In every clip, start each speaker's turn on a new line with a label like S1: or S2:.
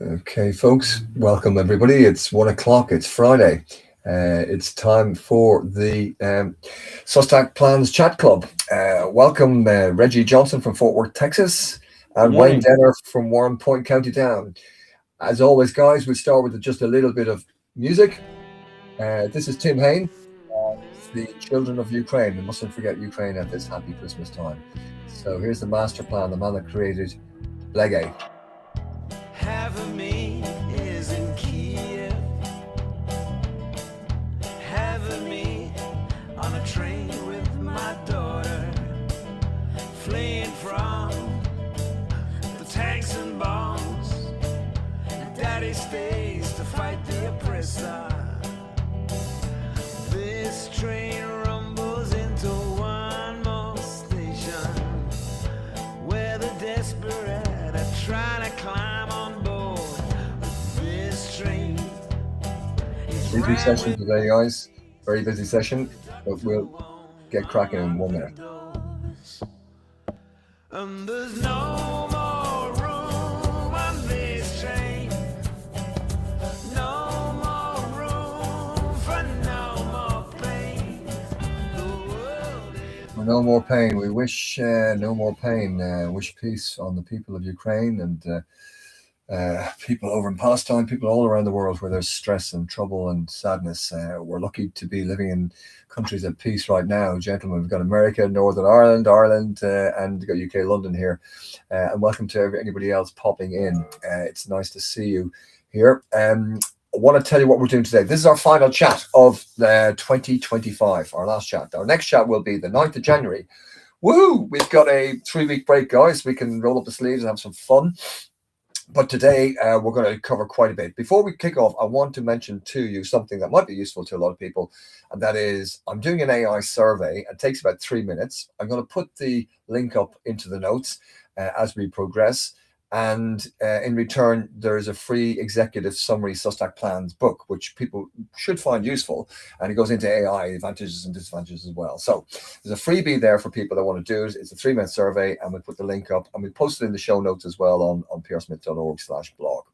S1: Okay, folks, welcome everybody. It's 1 o'clock. It's Friday. It's time for the Sustac Plans Chat Club. Welcome Reggie Johnson from Fort Worth, Texas,
S2: Good
S1: and Wayne
S2: morning.
S1: Denner from Warren Point, County Down. As always, guys, we start with just a little bit of music. This is Tim Hain, the Children of Ukraine. We mustn't forget Ukraine at this happy Christmas time. So here's the master plan, the man that created Blege.
S3: Half of me is in Kiev, half of me on a train with my daughter, fleeing from the tanks and bombs. Daddy stays to fight the oppressor. This train rumbles into one more station where the desperate are trying to climb on board this train.
S1: Busy session today, guys. Very busy session, but we'll get cracking in 1 minute.
S3: And there's no more room on this train. No more room for no more pain. The world is
S1: No more pain. We wish no more pain. Wish peace on the people of Ukraine and people over in Palestine, people all around the world where there's stress and trouble and sadness. We're lucky to be living in countries at peace right now, gentlemen. We've got America, Northern Ireland, and we've got UK, London here. And welcome to anybody else popping in. It's nice to see you here. I want to tell you what we're doing today. This is our final chat of 2025, our last chat. Our next chat will be the 9th of January. Woo! We've got a 3-week break, guys. We can roll up the sleeves and have some fun. But today we're going to cover quite a bit. Before we kick off, I want to mention to you something that might be useful to a lot of people, and that is I'm doing an AI survey. It takes about 3 minutes. I'm going to put the link up into the notes as we progress. And in return, there is a free executive summary Sustac Plans book, which people should find useful. And it goes into AI advantages and disadvantages as well. So there's a freebie there for people that want to do it. It's a 3-minute survey, and we put the link up and we post it in the show notes as well on prsmith.org/blog.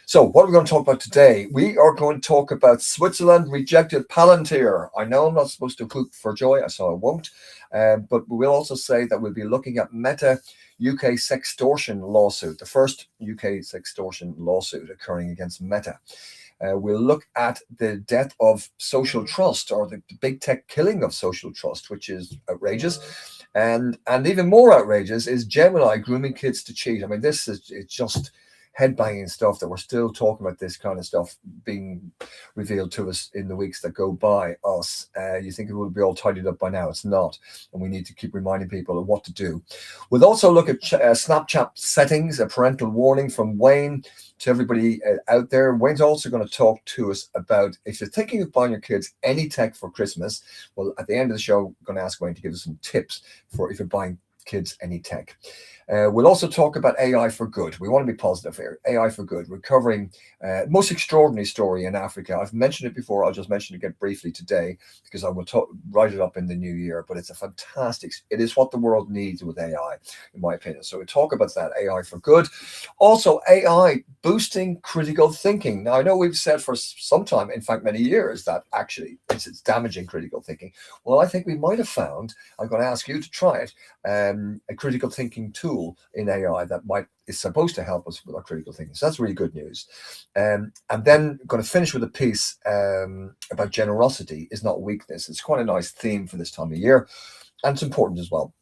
S1: So what are we going to talk about today? We are going to talk about Switzerland rejected Palantir. I know I'm not supposed to whoop for joy, so I won't. But we will also say that we'll be looking at Meta UK sextortion lawsuit, the first UK sextortion lawsuit occurring against Meta. We'll look at the death of social trust, or the big tech killing of social trust, which is outrageous. And even more outrageous is Gemini grooming kids to cheat. I mean, it's just headbanging stuff that we're still talking about this kind of stuff being revealed to us in the weeks that go by us. You think it would be all tidied up by now. It's not. And we need to keep reminding people of what to do. We'll also look at Snapchat settings, a parental warning from Wayne to everybody out there. Wayne's also going to talk to us about if you're thinking of buying your kids any tech for Christmas. Well, at the end of the show, I'm going to ask Wayne to give us some tips for if you're buying kids any tech. We'll also talk about AI for good. We want to be positive here. AI for good, recovering most extraordinary story in Africa. I've mentioned it before. I'll just mention it again briefly today because I will write it up in the new year. But it's a fantastic. It is what the world needs with AI, in my opinion. So we talk about that AI for good. Also, AI boosting critical thinking. Now I know we've said for some time, in fact, many years, that actually it's damaging critical thinking. Well, I think we might have found. I'm going to ask you to try it. A critical thinking tool in AI that is supposed to help us with our critical thinking. So that's really good news. And then I'm going to finish with a piece about generosity is not weakness. It's quite a nice theme for this time of year, and it's important as well.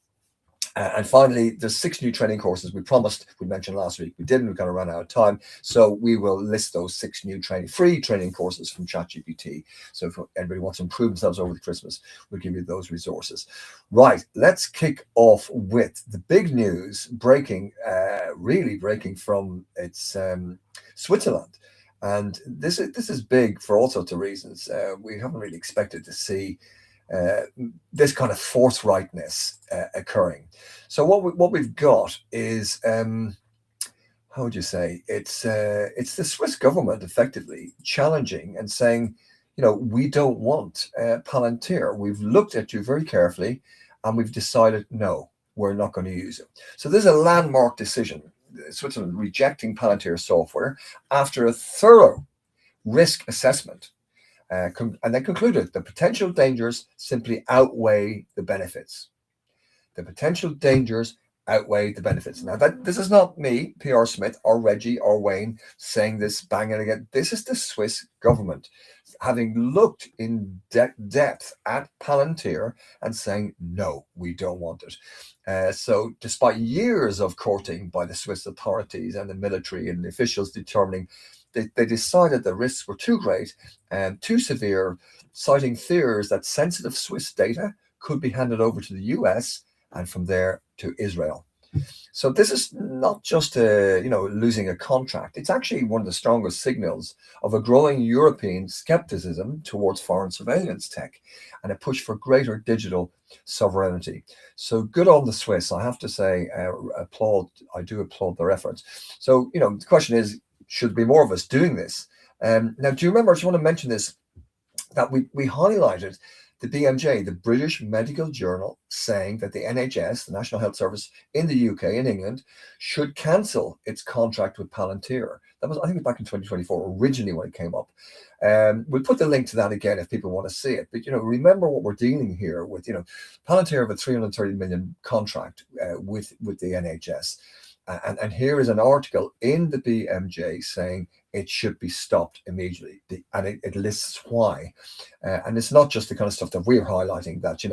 S1: And finally, there's 6 new training courses we promised. We mentioned last week. We didn't. We've kind of run out of time. So we will list those 6 new free training courses from ChatGPT. So if anybody wants to improve themselves over the Christmas, we'll give you those resources. Right. Let's kick off with the big news really breaking from Switzerland. And this is big for all sorts of reasons. We haven't really expected to see this kind of forthrightness occurring. So what we've got is how would you say it's the Swiss government effectively challenging and saying, we don't want Palantir. We've looked at you very carefully, and we've decided no, we're not going to use it. So this is a landmark decision. Switzerland rejecting Palantir software after a thorough risk assessment, and they concluded the potential dangers simply outweigh the benefits. The potential dangers outweigh the benefits. Now, this is not me, PR Smith, or Reggie, or Wayne saying this, banging again. This is the Swiss government having looked in depth at Palantir and saying, no, we don't want it. So despite years of courting by the Swiss authorities and the military and the officials determining they decided the risks were too great and too severe, citing fears that sensitive Swiss data could be handed over to the US and from there to Israel. So this is not just losing a contract. It's actually one of the strongest signals of a growing European skepticism towards foreign surveillance tech and a push for greater digital sovereignty. So good on the Swiss, I have to say. I do applaud their efforts. So the question is, should be more of us doing this? Now, do you remember? I just want to mention this, that we highlighted the BMJ, the British Medical Journal, saying that the NHS, the National Health Service in the UK and England, should cancel its contract with Palantir. That was, I think, back in 2024, originally when it came up. We'll put the link to that again if people want to see it. But, remember what we're dealing here with, Palantir have a 330 million contract with the NHS. And here is an article in the BMJ saying it should be stopped immediately. And it lists why. And it's not just the kind of stuff that we're highlighting, that,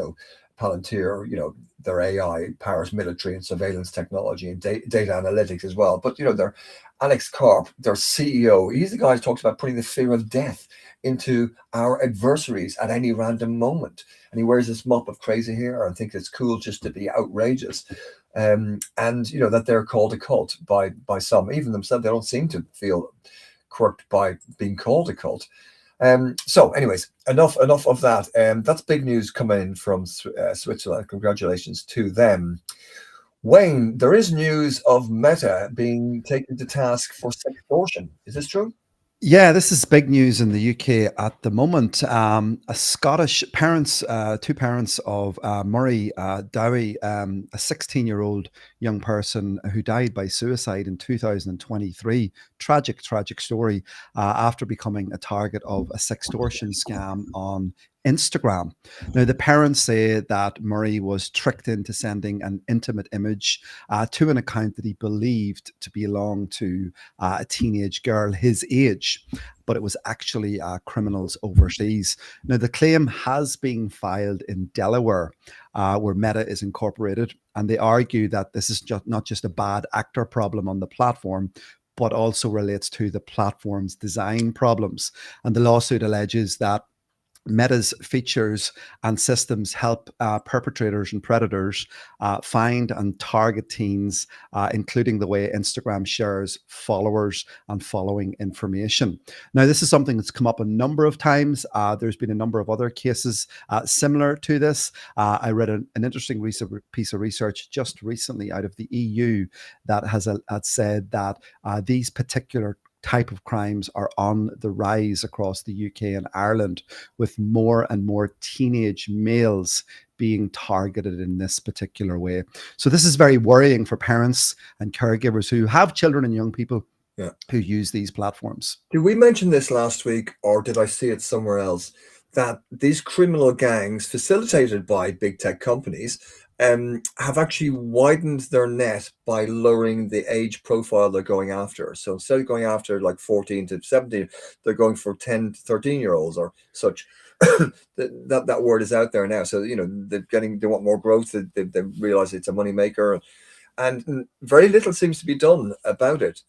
S1: Palantir, their AI powers military and surveillance technology and data analytics as well. But, their Alex Karp, their CEO, he's the guy who talks about putting the fear of death into our adversaries at any random moment. And he wears this mop of crazy hair and thinks it's cool just to be outrageous. And that they're called a cult by some. Even themselves, they don't seem to feel quirked by being called a cult. So anyways, enough of that. That's big news coming in from Switzerland. Congratulations to them. Wayne, there is news of Meta being taken to task for sextortion. Is this true?
S2: Yeah, this is big news in the UK at the moment. A Scottish parents, two parents of Murray Dowie, a 16-year-old young person who died by suicide in 2023. Tragic story after becoming a target of a sextortion scam on Instagram. Now, the parents say that Murray was tricked into sending an intimate image to an account that he believed to belong to a teenage girl his age, but it was actually criminals overseas. Now, the claim has been filed in Delaware, where Meta is incorporated, and they argue that this is not just a bad actor problem on the platform, but also relates to the platform's design problems. And the lawsuit alleges that Meta's features and systems help perpetrators and predators find and target teens, including the way Instagram shares followers and following information. Now, this is something that's come up a number of times. There's been a number of other cases similar to this. I read an interesting piece of research just recently out of the EU that has said that these particular type of crimes are on the rise across the UK and Ireland, with more and more teenage males being targeted in this particular way. So this is very worrying for parents and caregivers who have children and young people who use these platforms.
S1: Did we mention this last week, or did I see it somewhere else, that these criminal gangs facilitated by big tech companies have actually widened their net by lowering the age profile they're going after? So instead of going after like 14 to 17, they're going for 10 to 13-year-olds or such. that word is out there now. So, they want more growth. They realize it's a money maker. And very little seems to be done about it.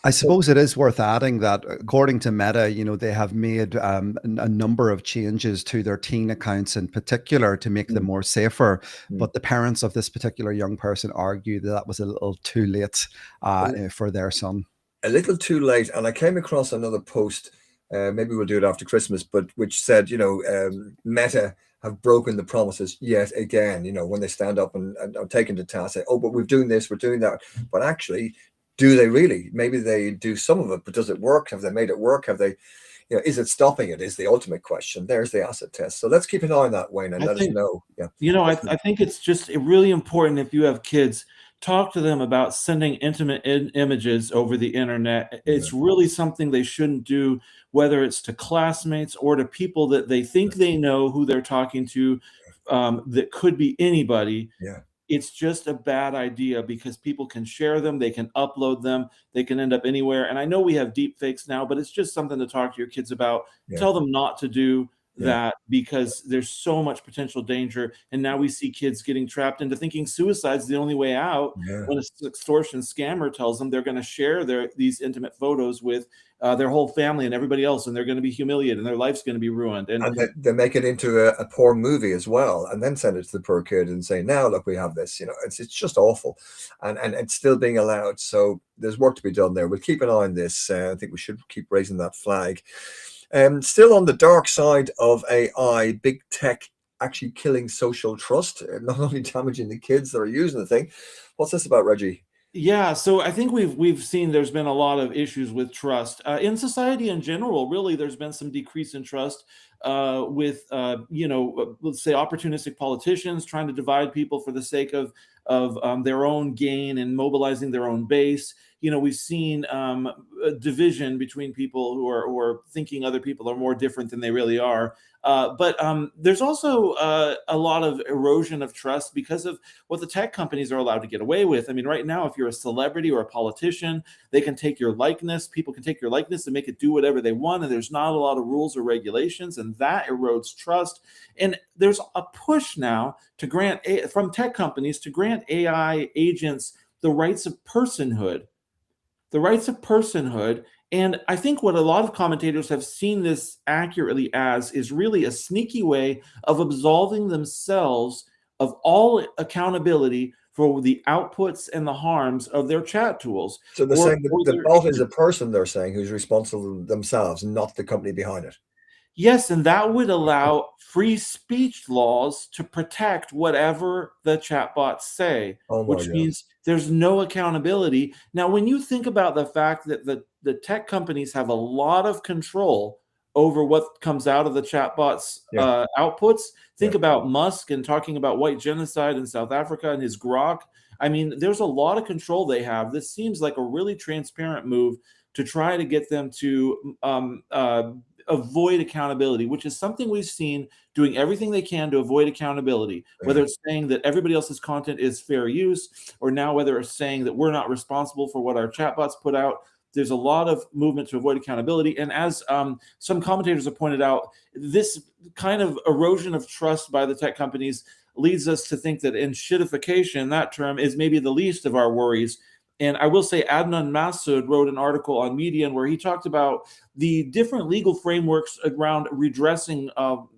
S2: I suppose it is worth adding that according to Meta, they have made a number of changes to their teen accounts in particular to make them more safer. But the parents of this particular young person argue that was a little too late for their son.
S1: A little too late. And I came across another post, maybe we'll do it after Christmas, but which said, Meta have broken the promises yet again, when they stand up and are taken to task, say, oh, but we're doing this, we're doing that. But actually, do they really? Maybe they do some of it, but does it work? Have they made it work? Have they, is it stopping it? Is the ultimate question. There's the acid test. So let's keep an eye on that, Wayne, and
S4: I
S1: let us
S4: think,
S1: know. Yeah.
S4: I think it's just really important if you have kids, talk to them about sending intimate images over the internet. It's really something they shouldn't do, whether it's to classmates or to people that they think they know who they're talking to, that could be anybody.
S1: Yeah.
S4: It's just a bad idea because people can share them, they can upload them, they can end up anywhere. And I know we have deep fakes now, but it's just something to talk to your kids about.
S1: Yeah.
S4: Tell them not to do
S1: Yeah.
S4: that because there's so much potential danger. And now we see kids getting trapped into thinking suicide's the only way out
S1: Yeah.
S4: when a extortion scammer tells them they're going to share these intimate photos with their whole family and everybody else, and they're going to be humiliated and their life's going to be ruined.
S1: And they make it into a poor movie as well, and then send it to the poor kid and say, now look, we have this. It's just awful, and it's still being allowed. So there's work to be done there. We'll keep an eye on this. I think we should keep raising that flag. Still on the dark side of AI, big tech actually killing social trust, not only damaging the kids that are using the thing. What's this about, Reggie?
S4: Yeah, so I think we've seen there's been a lot of issues with trust in society in general. Really, there's been some decrease in trust with let's say opportunistic politicians trying to divide people for the sake of their own gain and mobilizing their own base. We've seen a division between people who are thinking other people are more different than they really are. But there's also a lot of erosion of trust because of what the tech companies are allowed to get away with. I mean, right now, if you're a celebrity or a politician, they can take your likeness. People can take your likeness and make it do whatever they want. And there's not a lot of rules or regulations, and that erodes trust. And there's a push now to from tech companies to grant AI agents the rights of personhood. And I think what a lot of commentators have seen this accurately as is really a sneaky way of absolving themselves of all accountability for the outputs and the harms of their chat tools.
S1: So they're saying that the bot is a person, they're saying, who's responsible themselves, not the company behind it.
S4: Yes, and that would allow free speech laws to protect whatever the chatbots say, which means there's no accountability. Now, when you think about the fact that the tech companies have a lot of control over what comes out of the chatbots' outputs, think about Musk and talking about white genocide in South Africa and his Grok. I mean, there's a lot of control they have. This seems like a really transparent move to try to get them to avoid accountability, which is something we've seen doing everything they can to avoid accountability, whether it's saying that everybody else's content is fair use, or now whether it's saying that we're not responsible for what our chatbots put out. There's a lot of movement to avoid accountability. And as some commentators have pointed out, this kind of erosion of trust by the tech companies leads us to think that shitification, that term, is maybe the least of our worries. And I will say Adnan Masood wrote an article on Median where he talked about the different legal frameworks around redressing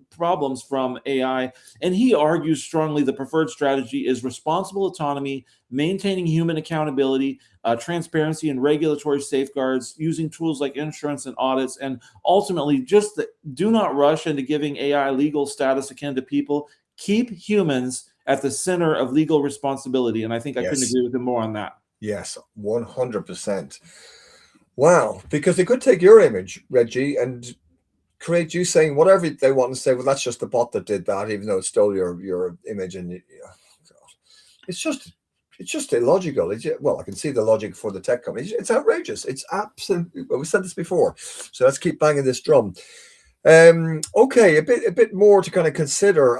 S4: problems from AI. And he argues strongly the preferred strategy is responsible autonomy, maintaining human accountability, transparency and regulatory safeguards, using tools like insurance and audits, and ultimately just do not rush into giving AI legal status akin to people. Keep humans at the center of legal responsibility. And I think I couldn't agree with him more on that.
S1: Yes, 100%. Wow, because they could take your image, Reggie, and create you saying whatever they want to say. Well, that's just the bot that did that, even though it stole your image. And it's just illogical. Well, I can see the logic for the tech companies. It's outrageous. It's absolutely. Well, we said this before, so let's keep banging this drum. Okay, a bit more to kind of consider.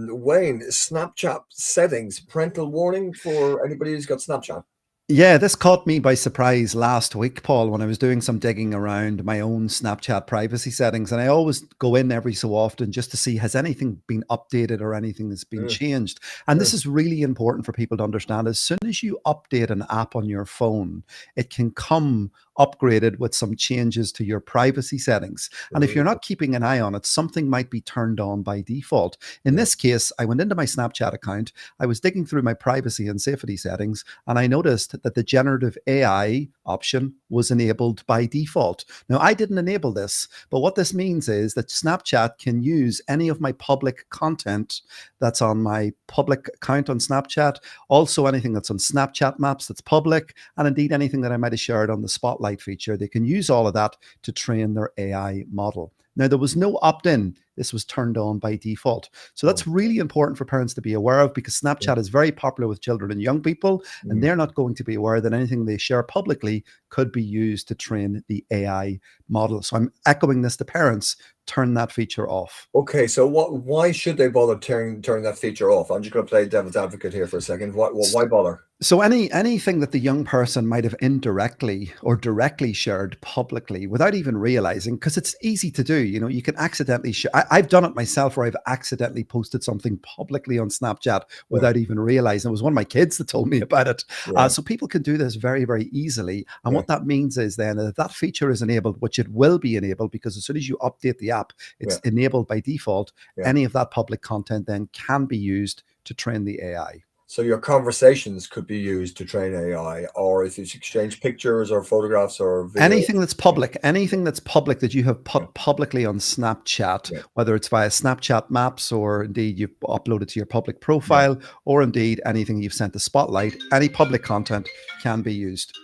S1: Wayne, Snapchat settings, parental warning for anybody who's got Snapchat.
S2: Yeah, this caught me by surprise last week, Paul, when I was doing some digging around my own Snapchat privacy settings. And I always go in every so often just to see, has anything been updated or anything has been changed? And this is really important for people to understand. As soon as you update an app on your phone, it can come upgraded with some changes to your privacy settings. And if you're not keeping an eye on it, something might be turned on by default. In this case, I went into my Snapchat account, I was digging through my privacy and safety settings, and I noticed that the generative AI option was enabled by default. Now, I didn't enable this, but what this means is that Snapchat can use any of my public content that's on my public account on Snapchat, also anything that's on Snapchat Maps that's public, and indeed anything that I might have shared on the Spotlight Spotlight feature, they can use all of that to train their AI model. Now, there was no opt-in. This was turned on by default. So that's really important for parents to be aware of, because Snapchat is very popular with children and young people, and they're not going to be aware that anything they share publicly could be used to train the AI model. So I'm echoing this to parents: turn that feature off.
S1: Okay, so why should they bother turning that feature off? I'm just going to play devil's advocate here for a second. Why bother?
S2: So anything that the young person might have indirectly or directly shared publicly without even realizing, because it's easy to do, you can accidentally share. I've done it myself, where I've accidentally posted something publicly on Snapchat without even realizing. It was one of my kids that told me about it. So people can do this very, very easily. And what that means is then that feature is enabled, which it will be enabled, because as soon as you update the app, it's enabled by default. Any of that public content then can be used to train the AI.
S1: So your conversations could be used to train AI, or if you exchange pictures or photographs or video.
S2: Anything that's public that you have put publicly on Snapchat, whether it's via Snapchat Maps, or indeed you've uploaded to your public profile, or indeed anything you've sent to Spotlight, any public content can be used.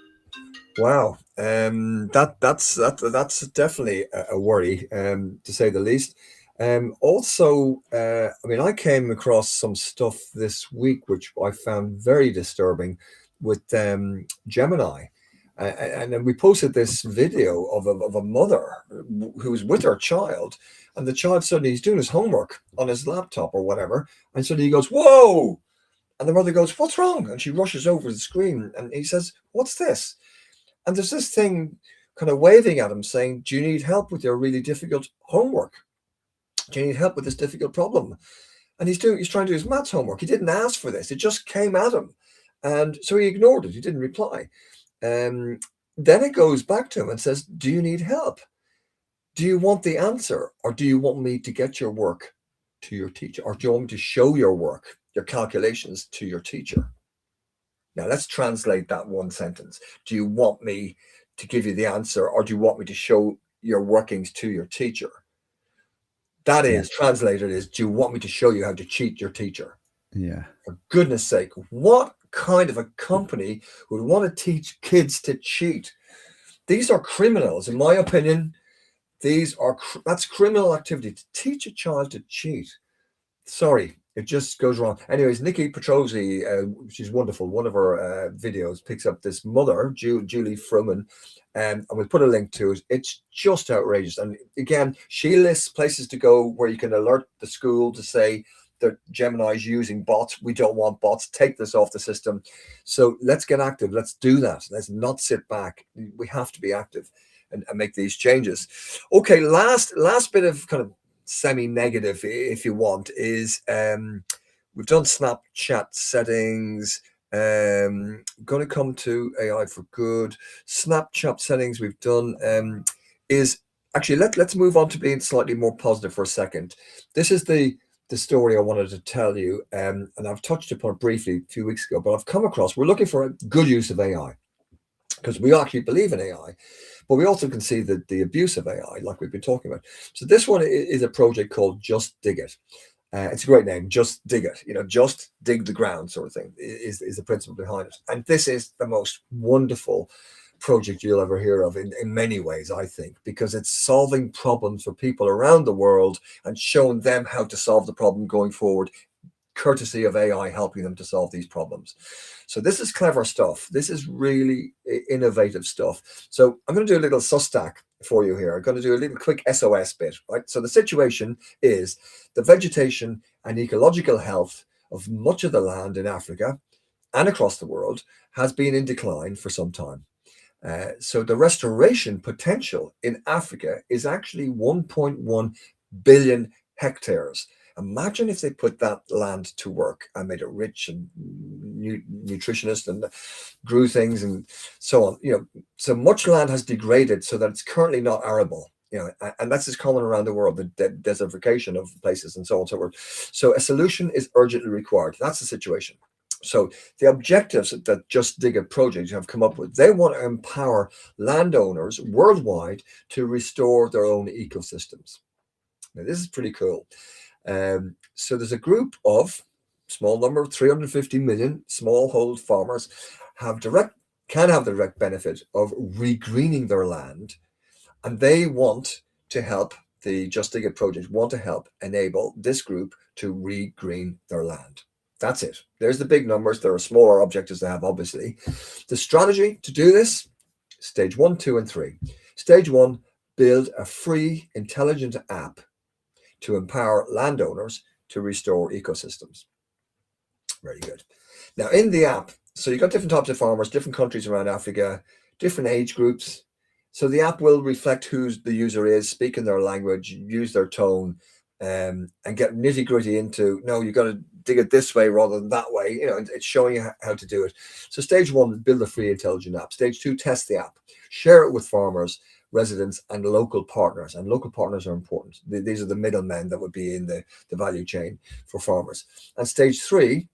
S1: Wow, that's definitely a worry, to say the least. Also, I mean, I came across some stuff this week which I found very disturbing with Gemini, and then we posted this video of a mother who was with her child, and the child suddenly, he's doing his homework on his laptop or whatever, and suddenly he goes, "Whoa!" And the mother goes, "What's wrong?" And she rushes over the screen, and he says, "What's this?" And there's this thing kind of waving at him saying, "Do you need help with your really difficult homework? Do you need help with this difficult problem?" And he's trying to do his maths homework. He didn't ask for this. It just came at him. And so he ignored it. He didn't reply. Then it goes back to him and says, "Do you need help? Do you want the answer? Or do you want me to get your work to your teacher? Or do you want me to show your work, your calculations, to your teacher?" Now let's translate that one sentence. Do you want me to give you the answer, or do you want me to show your workings to your teacher? That is, translated is, do you want me to show you how to cheat your teacher?
S2: Yeah.
S1: For goodness sake, what kind of a company would want to teach kids to cheat? These are criminals, in my opinion. That's criminal activity, to teach a child to cheat. Sorry, it just goes wrong. Anyways, Nikki Petrozzi, she's wonderful. One of her videos picks up this mother, Julie Fruman, and we'll put a link to it. It's just outrageous. And again, she lists places to go where you can alert the school to say that Gemini's using bots. We don't want bots. Take this off the system. So let's get active. Let's do that. Let's not sit back. We have to be active and make these changes. Okay, last bit of kind of semi-negative, if you want, is we've done Snapchat settings. Going to come to AI for good. Snapchat settings we've done. Is actually let's move on to being slightly more positive for a second. This is the story I wanted to tell you, and I've touched upon it briefly a few weeks ago, but I've come across, we're looking for a good use of AI, because we actually believe in AI, but we also can see the abuse of AI, like we've been talking about. So this one is a project called Just Dig It. It's a great name, Just Dig It. Just dig the ground, sort of thing, is the principle behind it. And this is the most wonderful project you'll ever hear of in many ways, I think, because it's solving problems for people around the world and showing them how to solve the problem going forward, courtesy of AI helping them to solve these problems. So this is clever stuff. This is really innovative stuff. So I'm going to do a little SUSTAC for you here. I'm going to do a little quick SOS bit, right? So the situation is the vegetation and ecological health of much of the land in Africa and across the world has been in decline for some time. So the restoration potential in Africa is actually 1.1 billion hectares. Imagine if they put that land to work and made it rich and nutritionist and grew things and so on. So much land has degraded so that it's currently not arable. And that's as common around the world, the desertification of places and so on and so forth. So a solution is urgently required. That's the situation. So the objectives that Just Dig It project have come up with, they want to empower landowners worldwide to restore their own ecosystems. Now, this is pretty cool. So there's a group of small number of 350 million smallhold farmers have direct can have the direct benefit of regreening their land, and they want to help, the Just Dig It project want to help enable this group to regreen their land. That's it. There's the big numbers. There are smaller objectives they have, obviously. The strategy to do this, stage 1, 2, and 3. Stage 1, build a free, intelligent app to empower landowners to restore ecosystems. Very good. Now, in the app, so you've got different types of farmers, different countries around Africa, different age groups. So the app will reflect who the user is, speak in their language, use their tone, and get nitty gritty into, no, you got to dig it this way rather than that way. You know, it's showing you how to do it. So stage 1, build a free intelligent app. Stage 2, test the app, share it with farmers, residents, and local partners. And local partners are important. These are the middlemen that would be in the value chain for farmers. And stage 3,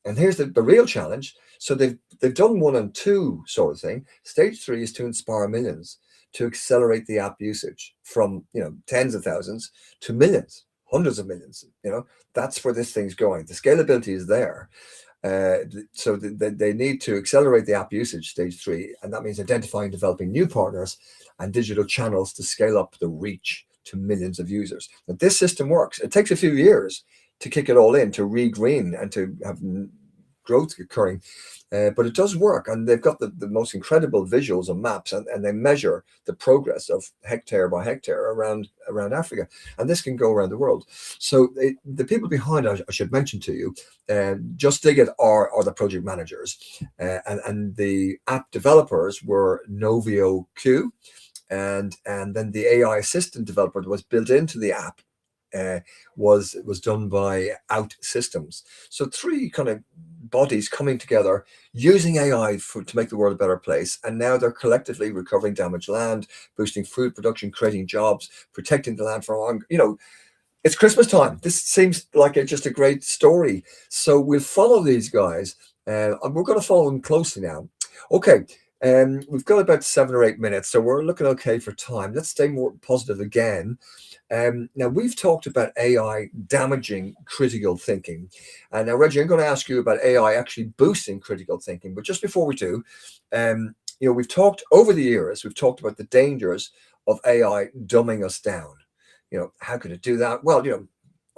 S1: and here's the real challenge. So they've done 1 and 2 sort of thing. Stage 3 is to inspire millions, to accelerate the app usage from, you know, tens of thousands to millions, hundreds of millions. You know, that's where this thing's going. The scalability is there. So they need to accelerate the app usage, stage 3, and that means identifying, developing new partners and digital channels to scale up the reach to millions of users. But this system works. It takes a few years to kick it all in, to regreen and to have growth occurring. But it does work, and they've got the most incredible visuals and maps, and they measure the progress of hectare by hectare around Africa, and this can go around the world. So the people behind it, I should mention to you, Just Dig It are the project managers, and the app developers were Novio Q, and then the AI assistant developer that was built into the app was done by OutSystems. So 3 kind of bodies coming together using AI to make the world a better place, and now they're collectively recovering damaged land, boosting food production, creating jobs, protecting the land from, you know, it's Christmas time. This seems like just a great story. So we'll follow these guys, and we're going to follow them closely now. Okay. We've got about 7 or 8 minutes, so we're looking okay for time. Let's stay more positive again. Now, we've talked about AI damaging critical thinking. And now, Reggie, I'm going to ask you about AI actually boosting critical thinking. But just before we do, you know, we've talked over the years, we've talked about the dangers of AI dumbing us down. You know, how could it do that? Well, you know,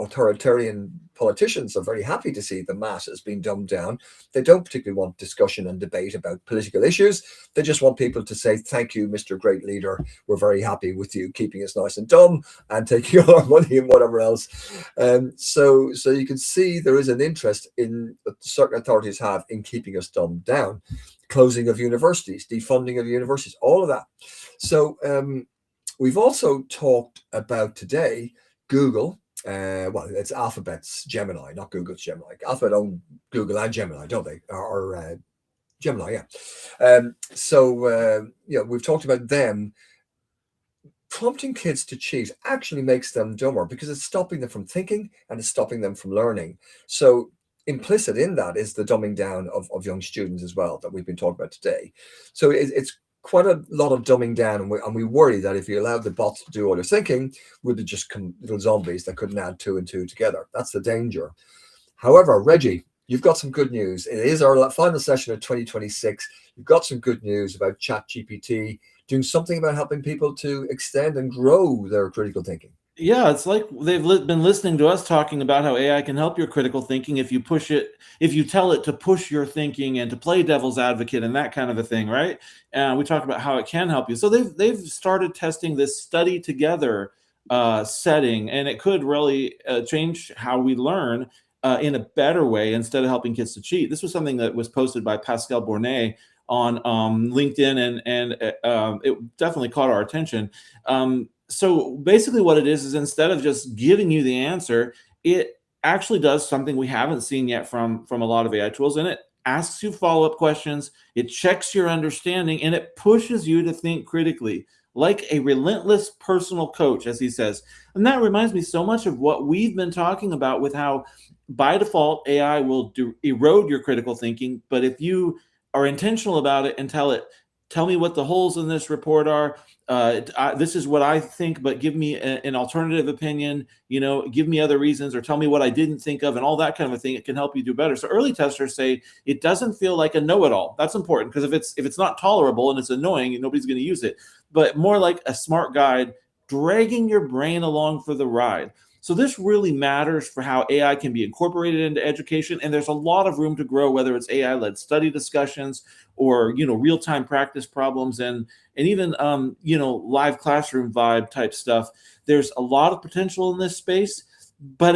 S1: authoritarian politicians are very happy to see the masses being dumbed down. They don't particularly want discussion and debate about political issues. They just want people to say, thank you, Mr. Great Leader. We're very happy with you keeping us nice and dumb and taking all our money and whatever else. So you can see there is an interest in that certain authorities have in keeping us dumbed down. Closing of universities, defunding of universities, all of that. So we've also talked about today Google. Well, it's Alphabet's Gemini, not Google's Gemini. Alphabet own Google and Gemini, don't they? Or Gemini, yeah. So you know, we've talked about them. Prompting kids to cheat actually makes them dumber because it's stopping them from thinking and it's stopping them from learning. So implicit in that is the dumbing down of young students as well that we've been talking about today. So it's quite a lot of dumbing down, and we worry that if you allow the bots to do all your thinking, we'll just come little zombies that couldn't add 2 and 2 together. That's the danger. However, Reggie, you've got some good news. It is our final session of 2026. You've got some good news about ChatGPT doing something about helping people to extend and grow their critical thinking.
S4: Yeah, it's like they've been listening to us talking about how AI can help your critical thinking if you push it, if you tell it to push your thinking and to play devil's advocate and that kind of a thing, right? And we talked about how it can help you. So they've started testing this study together setting, and it could really change how we learn in a better way instead of helping kids to cheat. This was something that was posted by Pascal Bornet on LinkedIn, and it definitely caught our attention. So basically what it is instead of just giving you the answer, it actually does something we haven't seen yet from a lot of AI tools, and it asks you follow-up questions, it checks your understanding, and it pushes you to think critically, like a relentless personal coach, as he says. And that reminds me so much of what we've been talking about with how by default AI will erode your critical thinking, but if you are intentional about it and tell it, tell me what the holes in this report are. This is what I think, but give me an alternative opinion, give me other reasons, or tell me what I didn't think of, and all that kind of a thing. It can help you do better. So early testers say it doesn't feel like a know-it-all. That's important, because if it's not tolerable and it's annoying, nobody's going to use it, but more like a smart guide dragging your brain along for the ride. So this really matters for how AI can be incorporated into education. And there's a lot of room to grow, whether it's AI-led study discussions or, real-time practice problems and even, live classroom vibe type stuff. There's a lot of potential in this space, but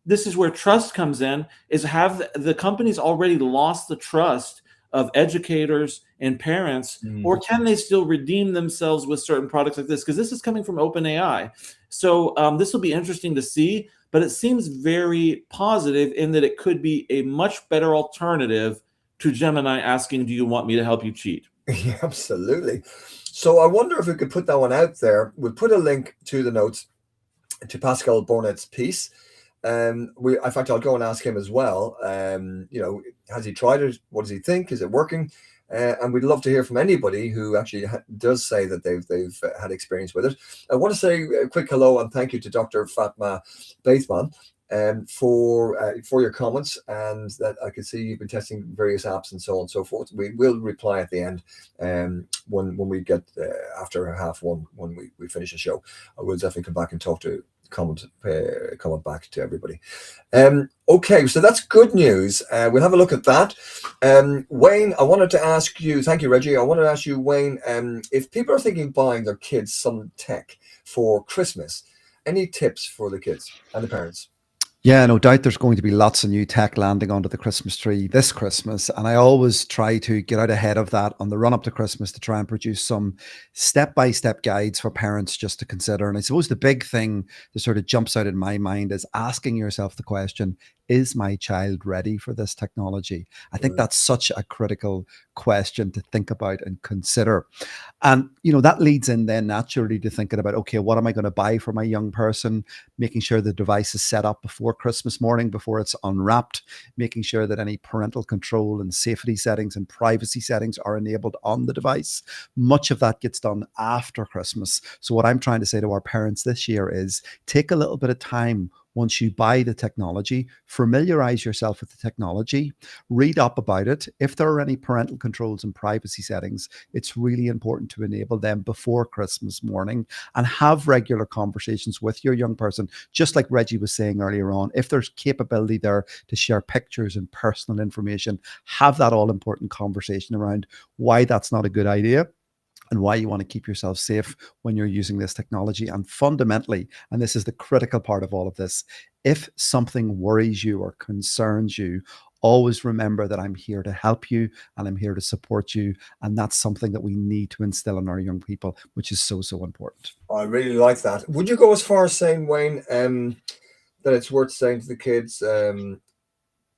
S4: this is where trust comes in, is have the companies already lost the trust of educators and parents, or can they still redeem themselves with certain products like this? Because this is coming from OpenAI. So this will be interesting to see, but it seems very positive in that it could be a much better alternative to Gemini asking, do you want me to help you cheat?
S1: Yeah, absolutely. So I wonder if we could put that one out there. We'll put a link to the notes to Pascal Bornet's piece. In fact, I'll go and ask him as well. Has he tried it? What does he think? Is it working? And we'd love to hear from anybody who actually does say that they've had experience with it. I want to say a quick hello and thank you to Dr. Fatma Baithman for your comments, and that I can see you've been testing various apps and so on and so forth. We will reply at the end when we get after half one, when we finish the show. I will definitely come back and comment back to everybody. Okay, so that's good news. We'll have a look at that. Wayne, I wanted to ask you, thank you, Reggie. I wanted to ask you, Wayne, if people are thinking buying their kids some tech for Christmas, any tips for the kids and the parents?
S2: Yeah, no doubt there's going to be lots of new tech landing onto the Christmas tree this Christmas. And I always try to get out ahead of that on the run up to Christmas to try and produce some step-by-step guides for parents just to consider. And I suppose the big thing that sort of jumps out in my mind is asking yourself the question, is my child ready for this technology? I think that's such a critical question to think about and consider. And, that leads in then naturally to thinking about, okay, what am I going to buy for my young person? Making sure the device is set up before Christmas morning, before it's unwrapped, making sure that any parental control and safety settings and privacy settings are enabled on the device. Much of that gets done after Christmas. So what I'm trying to say to our parents this year is take a little bit of time. Once you buy the technology, familiarize yourself with the technology, read up about it. If there are any parental controls and privacy settings, it's really important to enable them before Christmas morning and have regular conversations with your young person. Just like Reggie was saying earlier on, if there's capability there to share pictures and personal information, have that all important conversation around why that's not a good idea and why you want to keep yourself safe when you're using this technology. And fundamentally, and this is the critical part of all of this, if something worries you or concerns you, always remember that I'm here to help you and I'm here to support you. And that's something that we need to instill in our young people, which is so, so important.
S1: I really like that. Would you go as far as saying, Wayne, that it's worth saying to the kids,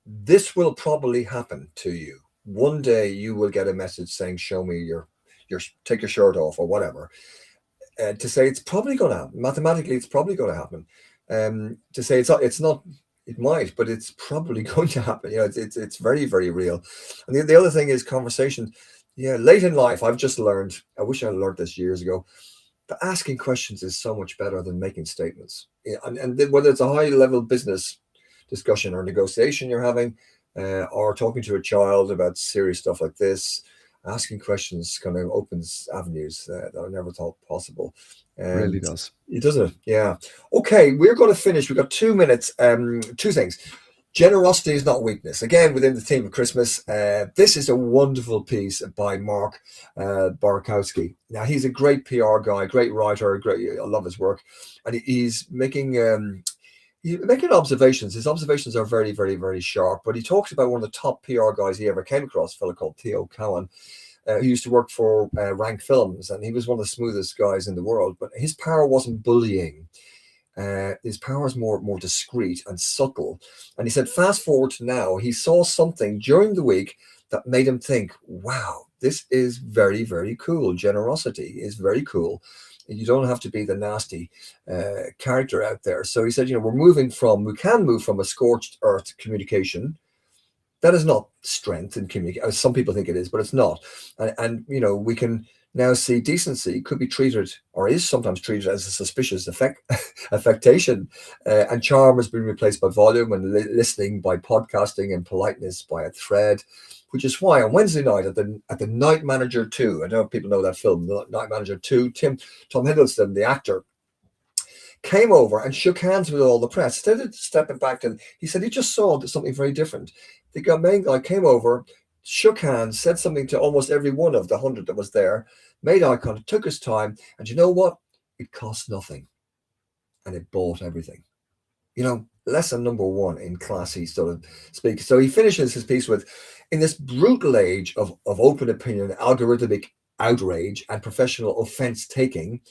S1: this will probably happen to you. One day you will get a message saying, show me your take your shirt off or whatever, to say it's probably going to happen. Mathematically, it's probably going to happen. To say it's not, it might, but it's probably going to happen. It's very, very real. And the other thing is conversation. Yeah, late in life, I've just learned, I wish I learned this years ago, that asking questions is so much better than making statements. And whether it's a high level business discussion or negotiation you're having, or talking to a child about serious stuff like this, asking questions kind of opens avenues that I never thought possible.
S2: It really does.
S1: It doesn't. Yeah. Okay, we're going to finish. We've got 2 minutes. Two things. Generosity is not weakness. Again, within the theme of Christmas, this is a wonderful piece by Mark Borkowski. Now, he's a great PR guy, great writer. I love his work. And he's making observations. His observations are very, very, very sharp. But he talks about one of the top PR guys he ever came across, a fellow called Theo Cowan, who used to work for Rank Films, and he was one of the smoothest guys in the world. But his power wasn't bullying. His power is more discreet and subtle. And he said, fast forward to now, he saw something during the week that made him think, wow, this is very, very cool. Generosity is very cool. You don't have to be the nasty character out there. So he said, we can move from a scorched earth communication That is not strength in communication. Some people think it is, but it's not. And you know, we can now see decency could be treated, or is sometimes treated, as a suspicious affectation. And charm has been replaced by volume, and listening by podcasting, and politeness by a thread. Which is why on Wednesday night at the Night Manager 2, I don't know if people know that film, The Night Manager 2, Tom Hiddleston, the actor, came over and shook hands with all the press. Instead of stepping back, and he said he just saw something very different. The main guy came over, shook hands, said something to almost every one of the 100 that was there, made eye contact, took his time, and you know what? It cost nothing, and it bought everything. You know, lesson number one in classy sort of speak. So he finishes his piece with, in this brutal age of open opinion, algorithmic outrage, and professional offense taking,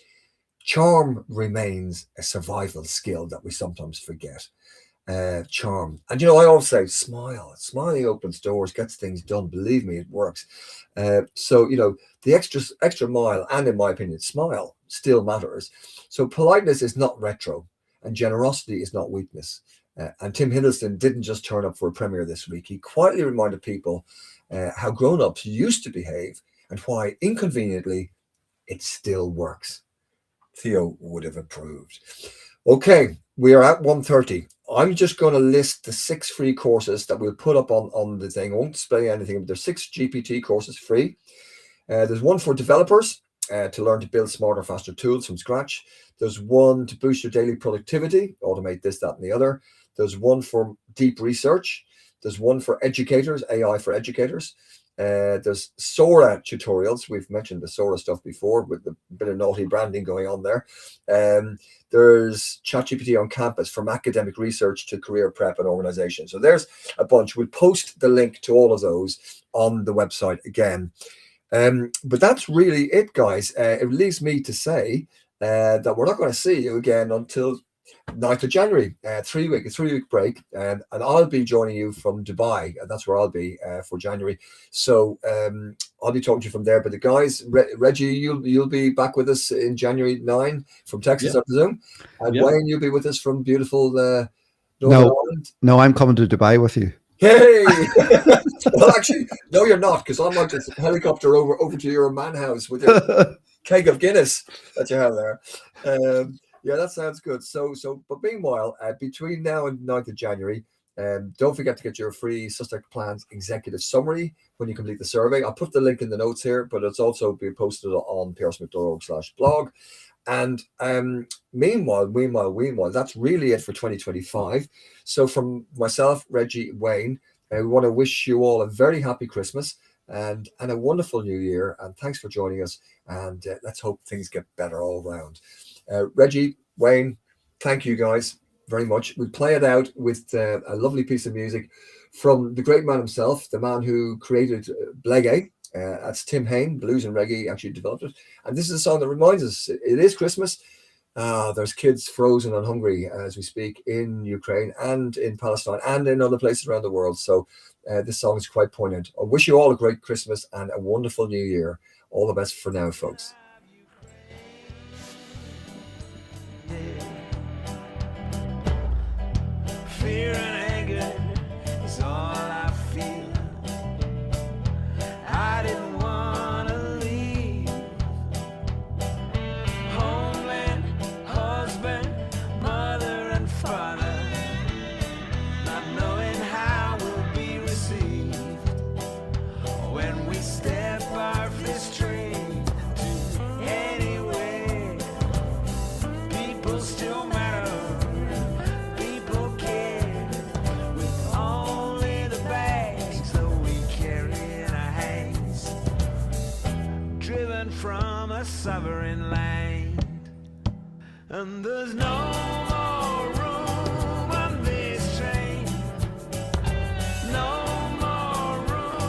S1: charm remains a survival skill that we sometimes forget. Charm. And you know, I always say, smile. Smiling opens doors, gets things done. Believe me, it works. So, you know, the extra mile, and in my opinion, smile still matters. So politeness is not retro, and generosity is not weakness. And Tim Hiddleston didn't just turn up for a premiere this week. He quietly reminded people how grown-ups used to behave, and why, inconveniently, it still works. Theo would have approved. Okay, we are at 1:30. I'm just going to list the 6 free courses that we'll put up on the thing. I won't display anything, but there's 6 GPT courses free. There's one for developers to learn to build smarter, faster tools from scratch. There's one to boost your daily productivity, automate this, that, and the other. There's one for deep research. There's one for educators, AI for educators. There's Sora tutorials. We've mentioned the Sora stuff before with the bit of naughty branding going on there. There's ChatGPT on campus from academic research to career prep and organization. So there's a bunch. We'll post the link to all of those on the website again. But that's really it, guys. It leaves me to say that we're not going to see you again until 9th of January, 3-week break, and I'll be joining you from Dubai. That's where I'll be for January. So I'll be talking to you from there. But the guys, Reggie, you'll be back with us in January 9 from Texas, I presume. And Wayne, you'll be with us from beautiful Northern Ireland.
S2: No, I'm coming to Dubai with you.
S1: Hey, well, actually, no, you're not, because I might just helicopter over to your man house with your keg of Guinness that you have there. Yeah, that sounds good. So, but meanwhile, between now and 9th of January, don't forget to get your free Sussex Plans executive summary when you complete the survey. I'll put the link in the notes here, but it's also being posted on pearsmith.org/blog. And meanwhile, that's really it for 2025. So from myself, Reggie, Wayne, we want to wish you all a very happy Christmas and a wonderful new year. And thanks for joining us. And let's hope things get better all around. Reggie, Wayne, thank you guys very much. We play it out with a lovely piece of music from the great man himself, the man who created Blege. That's Tim Hain, blues and reggae, actually developed it. And this is a song that reminds us it is Christmas. There's kids frozen and hungry as we speak in Ukraine and in Palestine and in other places around the world. So this song is quite poignant. I wish you all a great Christmas and a wonderful new year. All the best for now, folks.
S3: Fear and anger is all I feel. I didn't want to leave. Homeland, husband, mother and father, not knowing how we'll be received when we step our first train to anywhere. People still matter. From a sovereign land, and there's no